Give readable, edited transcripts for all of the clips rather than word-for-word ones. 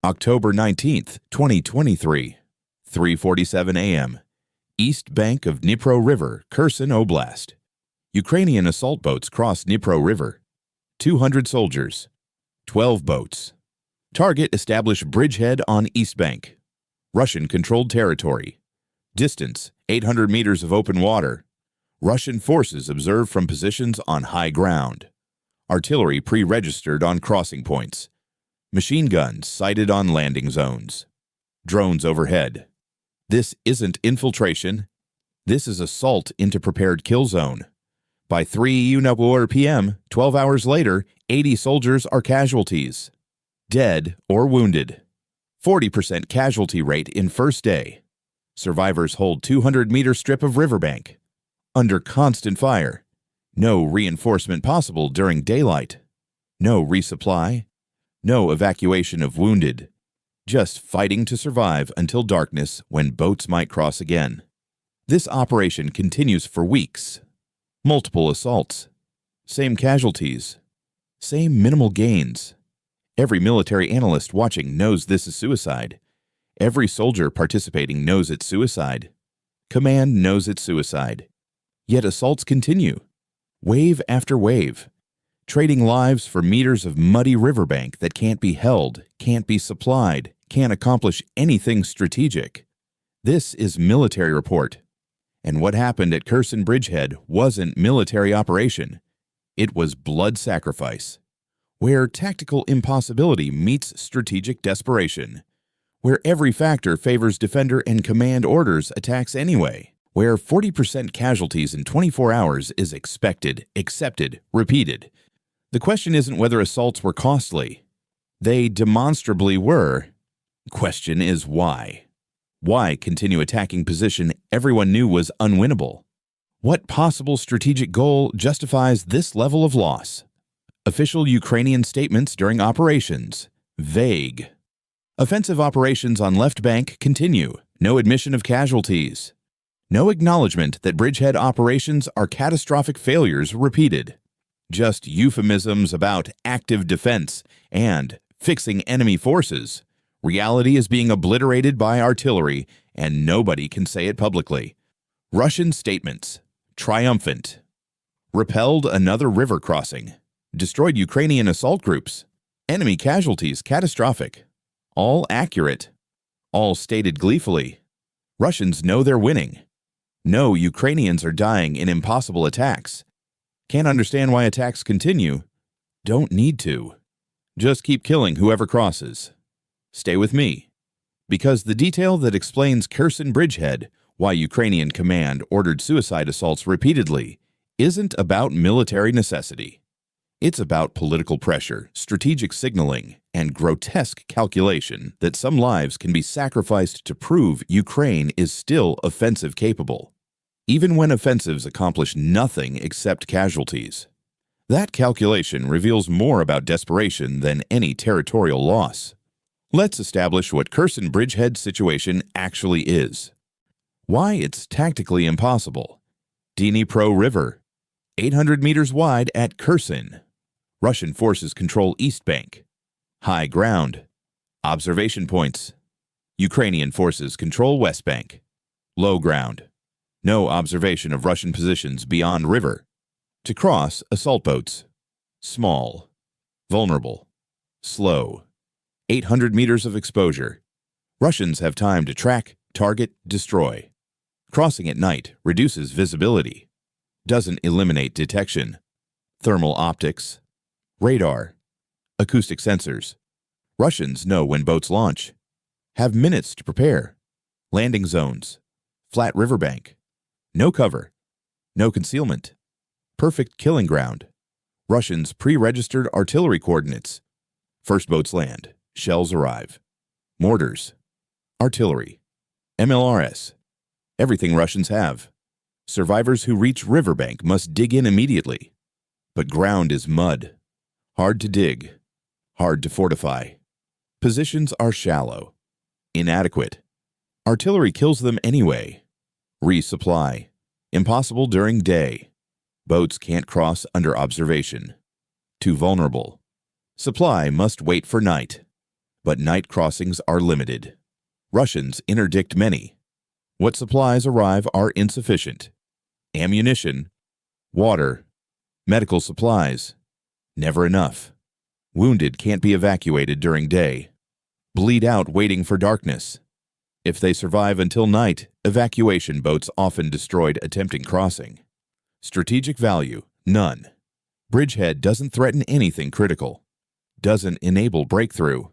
October 19th, 2023, 3:47 a.m. East bank of Dnipro River, Kherson Oblast. Ukrainian assault boats cross Dnipro River. 200 soldiers. 12 boats. Target established Bridgehead on East bank. Russian-controlled territory. Distance, 800 meters of open water. Russian forces observed from positions on high ground. Artillery pre-registered on crossing points. Machine guns sighted on landing zones. Drones overhead. This isn't infiltration. This is assault into prepared kill zone. By 3 p.m., 12 hours later, 80 soldiers are casualties. Dead or wounded. 40% casualty rate in first day. Survivors hold 200-meter strip of riverbank. Under constant fire. No reinforcement possible during daylight. No resupply. No evacuation of wounded. Just fighting to survive until darkness when boats might cross again. This operation continues for weeks. Multiple assaults. Same casualties. Same minimal gains. Every military analyst watching knows this is suicide. Every soldier participating knows it's suicide. Command knows it's suicide. Yet assaults continue. Wave after wave. Trading lives for meters of muddy riverbank that can't be held, can't be supplied, can't accomplish anything strategic. This is Military Report. And what happened at Kherson Bridgehead wasn't military operation. It was blood sacrifice. Where tactical impossibility meets strategic desperation. Where every factor favors defender and command orders attacks anyway. Where 40% casualties in 24 hours is expected, accepted, repeated. The question isn't whether assaults were costly. They demonstrably were. Question is why. Why continue attacking position everyone knew was unwinnable? What possible strategic goal justifies this level of loss? Official Ukrainian statements during operations. Vague. Offensive operations on left bank continue. No admission of casualties. No acknowledgement that Bridgehead operations are catastrophic failures repeated. Just euphemisms about active defense and fixing enemy forces. Reality is being obliterated by artillery, and nobody can say it publicly. Russian statements. Triumphant. Repelled another river crossing. Destroyed Ukrainian assault groups. Enemy casualties catastrophic. All accurate. All stated gleefully. Russians know they're winning. No, Ukrainians are dying in impossible attacks. Can't understand why attacks continue. Don't need to. Just keep killing whoever crosses. Stay with me. Because the detail that explains Kherson Bridgehead, why Ukrainian command ordered suicide assaults repeatedly, isn't about military necessity. It's about political pressure, strategic signaling, and grotesque calculation that some lives can be sacrificed to prove Ukraine is still offensive capable, even when offensives accomplish nothing except casualties. That calculation reveals more about desperation than any territorial loss. Let's establish what Kherson Bridgehead situation actually is. Why it's tactically impossible. Dnipro River, 800 meters wide at Kherson. Russian forces control East Bank. High ground. Observation points. Ukrainian forces control West Bank. Low ground. No observation of Russian positions beyond river. To cross, assault boats. Small. Vulnerable. Slow. 800 meters of exposure. Russians have time to track, target, destroy. Crossing at night reduces visibility. Doesn't eliminate detection. Thermal optics. Radar. Acoustic sensors. Russians know when boats launch. Have minutes to prepare. Landing zones. Flat riverbank. No cover. No concealment. Perfect killing ground. Russians pre-registered artillery coordinates. First boats land. Shells arrive. Mortars. Artillery. MLRS. Everything Russians have. Survivors who reach riverbank must dig in immediately. But ground is mud. Hard to dig. Hard to fortify. Positions are shallow. Inadequate. Artillery kills them anyway. Resupply. Impossible during day. Boats can't cross under observation. Too vulnerable. Supply must wait for night. But night crossings are limited. Russians interdict many. What supplies arrive are insufficient. Ammunition, water, medical supplies, never enough. Wounded can't be evacuated during day. Bleed out waiting for darkness. If they survive until night, evacuation boats often destroyed attempting crossing. Strategic value, none. Bridgehead doesn't threaten anything critical. Doesn't enable breakthrough.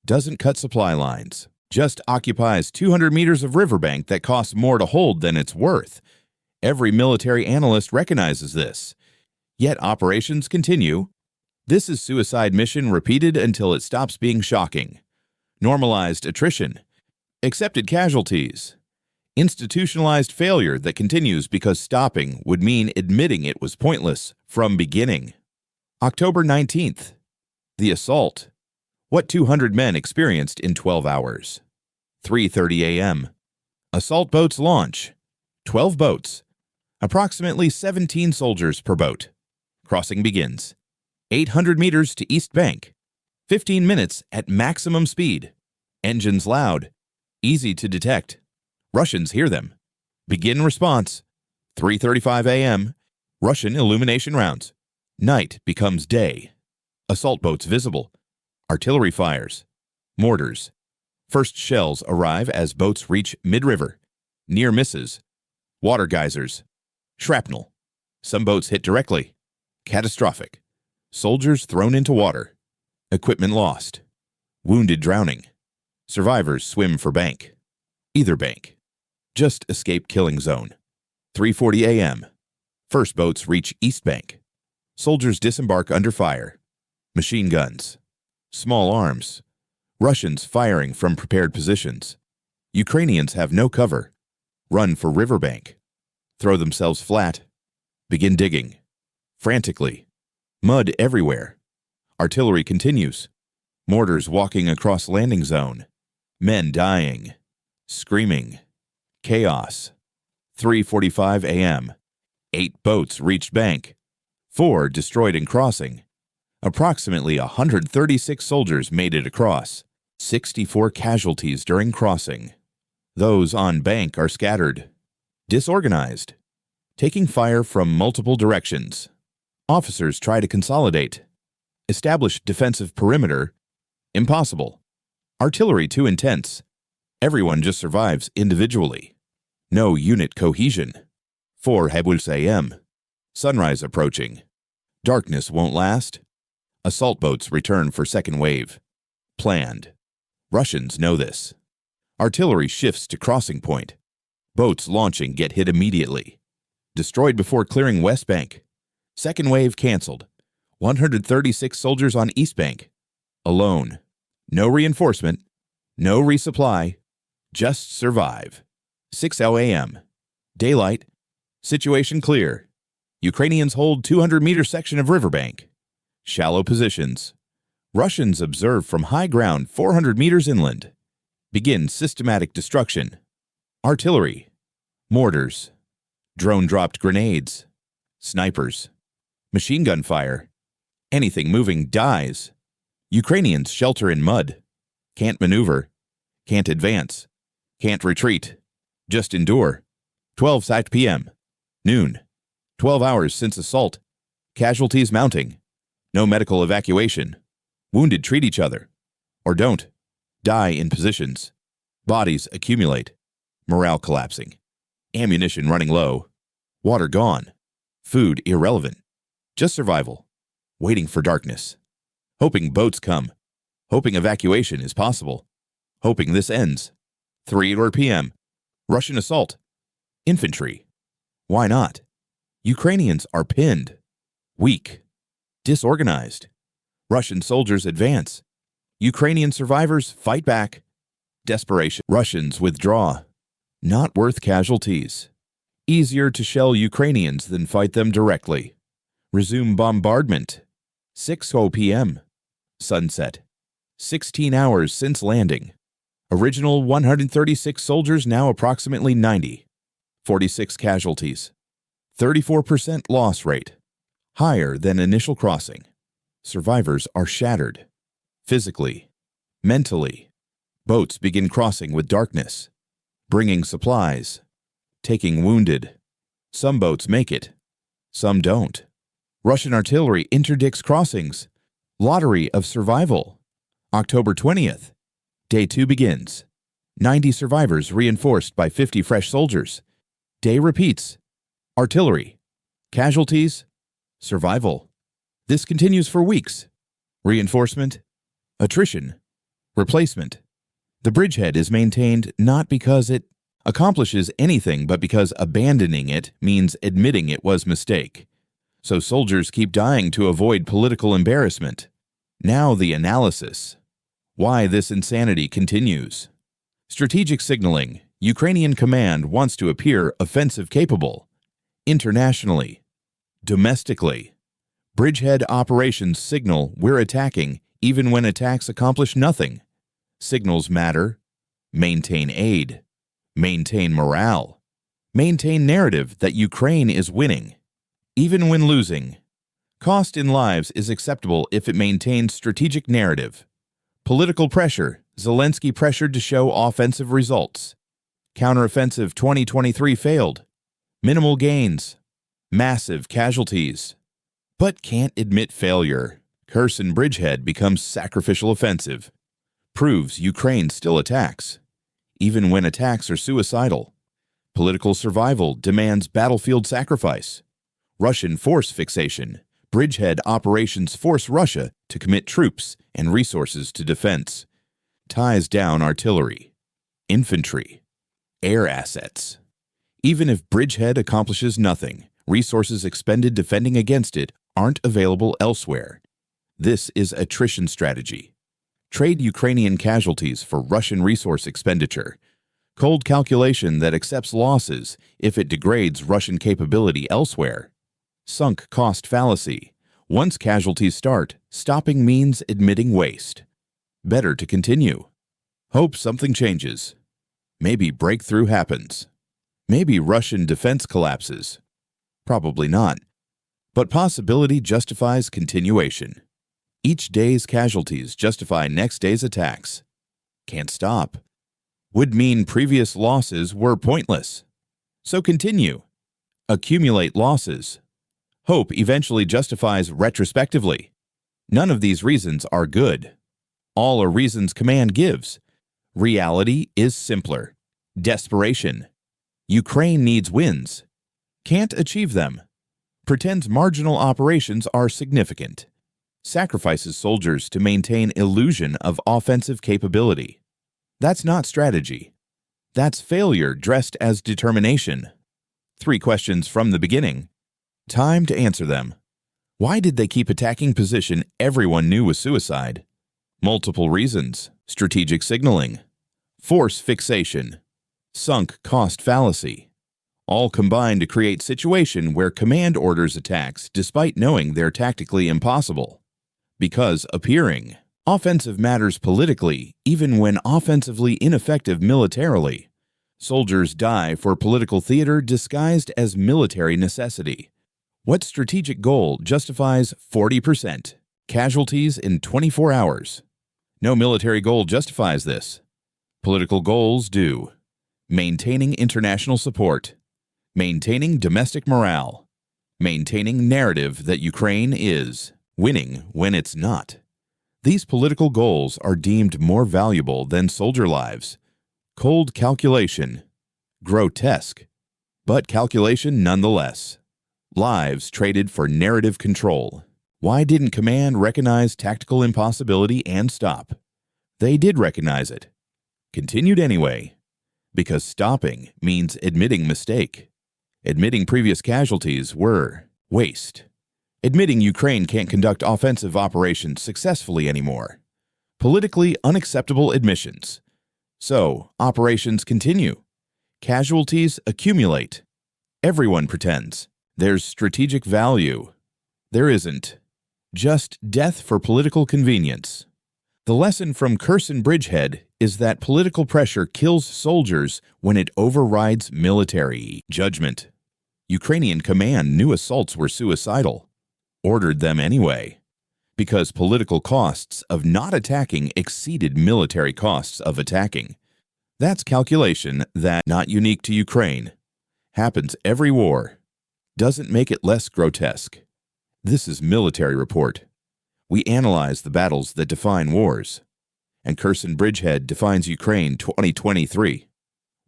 Doesn't cut supply lines. Just occupies 200 meters of riverbank that costs more to hold than it's worth. Every military analyst recognizes this. Yet operations continue. This is suicide mission repeated until it stops being shocking. Normalized attrition. Accepted casualties. Institutionalized failure that continues because stopping would mean admitting it was pointless from beginning. October 19th. The assault. What 200 men experienced in 12 hours. 3:30 a.m. Assault boats launch. 12 boats. Approximately 17 soldiers per boat. Crossing begins. 800 meters to East Bank. 15 minutes at maximum speed. Engines loud. Easy to detect. Russians hear them. Begin response. 3:35 a.m. Russian illumination rounds. Night becomes day. Assault boats visible. Artillery fires. Mortars. First shells arrive as boats reach mid-river. Near misses. Water geysers. Shrapnel. Some boats hit directly. Catastrophic. Soldiers thrown into water. Equipment lost. Wounded drowning. Survivors swim for bank. Either bank. Just escape killing zone. 3:40 a.m. First boats reach East Bank. Soldiers disembark under fire. Machine guns. Small arms. Russians firing from prepared positions. Ukrainians have no cover. Run for riverbank. Throw themselves flat. Begin digging. Frantically. Mud everywhere. Artillery continues. Mortars walking across landing zone. Men dying. Screaming. Chaos. 3:45 a.m. 8 boats reached bank. 4 destroyed in crossing. Approximately 136 soldiers made it across. 64 casualties during crossing. Those on bank are scattered. Disorganized. Taking fire from multiple directions. Officers try to consolidate. Establish defensive perimeter. Impossible. Artillery too intense. Everyone just survives individually. No unit cohesion. 4:00 a.m. Sunrise approaching. Darkness won't last. Assault boats return for second wave. Planned. Russians know this. Artillery shifts to crossing point. Boats launching get hit immediately. Destroyed before clearing West Bank. Second wave canceled. 136 soldiers on East Bank. Alone. No reinforcement. No resupply. Just survive. 6:00 a.m. Daylight. Situation clear. Ukrainians hold 200-meter section of riverbank. Shallow positions. Russians observe from high ground 400 meters inland. Begin systematic destruction. Artillery. Mortars. Drone-dropped grenades. Snipers. Machine gun fire. Anything moving dies. Ukrainians shelter in mud. Can't maneuver. Can't advance. Can't retreat. Just endure. 12:00 p.m. Noon. 12 hours since assault. Casualties mounting. No medical evacuation. Wounded treat each other. Or don't. Die in positions. Bodies accumulate. Morale collapsing. Ammunition running low. Water gone. Food irrelevant. Just survival. Waiting for darkness. Hoping boats come. Hoping evacuation is possible. Hoping this ends. 3:00 p.m. Russian assault. Infantry. Why not? Ukrainians are pinned. Weak. Disorganized. Russian soldiers advance. Ukrainian survivors fight back. Desperation. Russians withdraw. Not worth casualties. Easier to shell Ukrainians than fight them directly. Resume bombardment. 6:00 p.m. Sunset. 16 hours since landing. Original 136 soldiers, now approximately 90. 46 casualties. 34% loss rate. Higher than initial crossing. Survivors are shattered. Physically. Mentally, boats begin crossing with darkness, bringing supplies, taking wounded. Some boats make it, some don't. Russian artillery interdicts crossings. Lottery of survival. October 20th. Day 2 begins. 90 survivors reinforced by 50 fresh soldiers. Day repeats. Artillery. Casualties. Survival. This continues for weeks. Reinforcement. Attrition. Replacement. The bridgehead is maintained not because it accomplishes anything, but because abandoning it means admitting it was a mistake. So soldiers keep dying to avoid political embarrassment. Now the analysis. Why this insanity continues. Strategic signaling. Ukrainian command wants to appear offensive capable. Internationally. Domestically. Bridgehead operations signal we're attacking even when attacks accomplish nothing. Signals matter. Maintain aid. Maintain morale. Maintain narrative that Ukraine is winning, even when losing. Cost in lives is acceptable if it maintains strategic narrative. Political pressure. Zelensky pressured to show offensive results. Counteroffensive 2023 failed. Minimal gains. Massive casualties. But can't admit failure. Kherson bridgehead becomes sacrificial offensive. Proves Ukraine still attacks, even when attacks are suicidal. Political survival demands battlefield sacrifice. Russian force fixation. Bridgehead operations force Russia to commit troops and resources to defense. Ties down artillery, infantry, air assets. Even if Bridgehead accomplishes nothing, resources expended defending against it aren't available elsewhere. This is attrition strategy. Trade Ukrainian casualties for Russian resource expenditure. Cold calculation that accepts losses if it degrades Russian capability elsewhere. Sunk cost fallacy. Once casualties start, stopping means admitting waste. Better to continue. Hope something changes. Maybe breakthrough happens. Maybe Russian defense collapses. Probably not. But possibility justifies continuation. Each day's casualties justify next day's attacks. Can't stop. Would mean previous losses were pointless. So continue. Accumulate losses. Hope eventually justifies retrospectively. None of these reasons are good. All are reasons command gives. Reality is simpler. Desperation. Ukraine needs wins. Can't achieve them. Pretends marginal operations are significant. Sacrifices soldiers to maintain illusion of offensive capability. That's not strategy. That's failure dressed as determination. 3 questions from the beginning. Time to answer them. Why did they keep attacking position everyone knew was suicide? Multiple reasons. Strategic signaling. Force fixation. Sunk cost fallacy. All combine to create situation where command orders attacks despite knowing they're tactically impossible. Because appearing offensive matters politically, even when offensively ineffective militarily. Soldiers die for political theater disguised as military necessity. What strategic goal justifies 40% casualties in 24 hours? No military goal justifies this. Political goals do. Maintaining international support. Maintaining domestic morale. Maintaining narrative that Ukraine is winning when it's not. These political goals are deemed more valuable than soldier lives. Cold calculation. Grotesque. But calculation nonetheless. Lives traded for narrative control. Why didn't command recognize tactical impossibility and stop? They did recognize it. Continued anyway. Because stopping means admitting mistake. Admitting previous casualties were waste. Admitting Ukraine can't conduct offensive operations successfully anymore. Politically unacceptable admissions. So, operations continue. Casualties accumulate. Everyone pretends there's strategic value. There isn't. Just death for political convenience. The lesson from Kherson Bridgehead is that political pressure kills soldiers when it overrides military judgment. Ukrainian command knew assaults were suicidal. Ordered them anyway. Because political costs of not attacking exceeded military costs of attacking. That's calculation that, not unique to Ukraine, happens every war. Doesn't make it less grotesque. This is Military Report. We analyze the battles that define wars. And Kherson Bridgehead defines Ukraine 2023,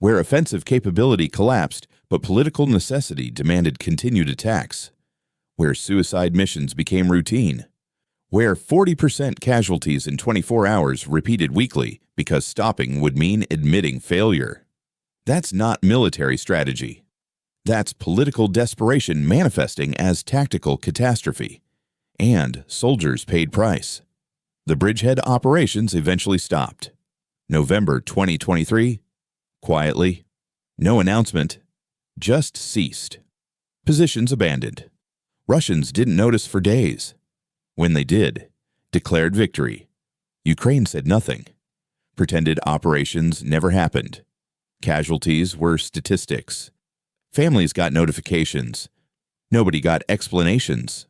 where offensive capability collapsed but political necessity demanded continued attacks, where suicide missions became routine, where 40% casualties in 24 hours repeated weekly because stopping would mean admitting failure. That's not military strategy. That's political desperation manifesting as tactical catastrophe. And soldiers paid price. The Bridgehead operations eventually stopped. November 2023, quietly, no announcement, just ceased. Positions abandoned. Russians didn't notice for days. When they did, declared victory. Ukraine said nothing. Pretended operations never happened. Casualties were statistics. Families got notifications. Nobody got explanations.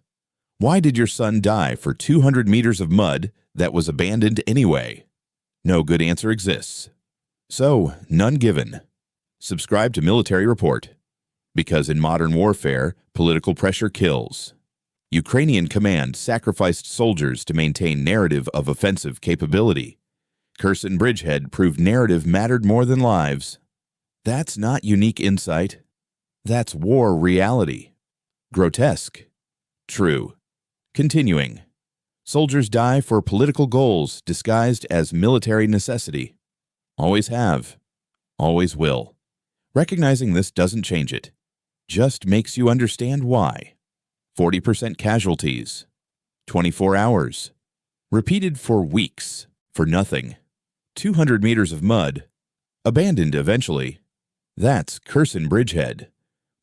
Why did your son die for 200 meters of mud that was abandoned anyway? No good answer exists. So, none given. Subscribe to Military Report. Because in modern warfare, political pressure kills. Ukrainian command sacrificed soldiers to maintain narrative of offensive capability. Kherson Bridgehead proved narrative mattered more than lives. That's not unique insight. That's war reality. Grotesque. True. Continuing. Soldiers die for political goals disguised as military necessity. Always have. Always will. Recognizing this doesn't change it. Just makes you understand why. 40% casualties. 24 hours. Repeated for weeks. For nothing. 200 meters of mud. Abandoned eventually. That's Kherson Bridgehead.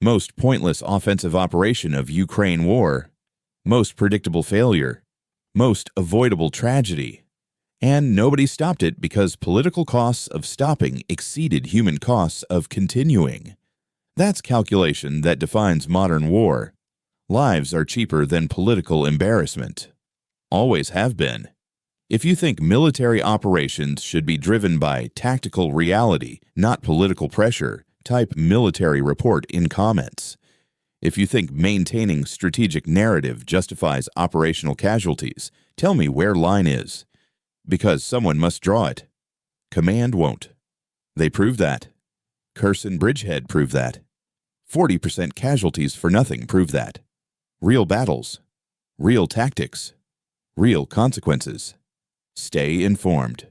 Most pointless offensive operation of Ukraine war. Most predictable failure. Most avoidable tragedy. And nobody stopped it because political costs of stopping exceeded human costs of continuing. That's calculation that defines modern war. Lives are cheaper than political embarrassment. Always have been. If you think military operations should be driven by tactical reality, not political pressure, type Military Report in comments. If you think maintaining strategic narrative justifies operational casualties, tell me where line is. Because someone must draw it. Command won't. They prove that. Kherson Bridgehead proved that. 40% casualties for nothing prove that. Real battles. Real tactics. Real consequences. Stay informed.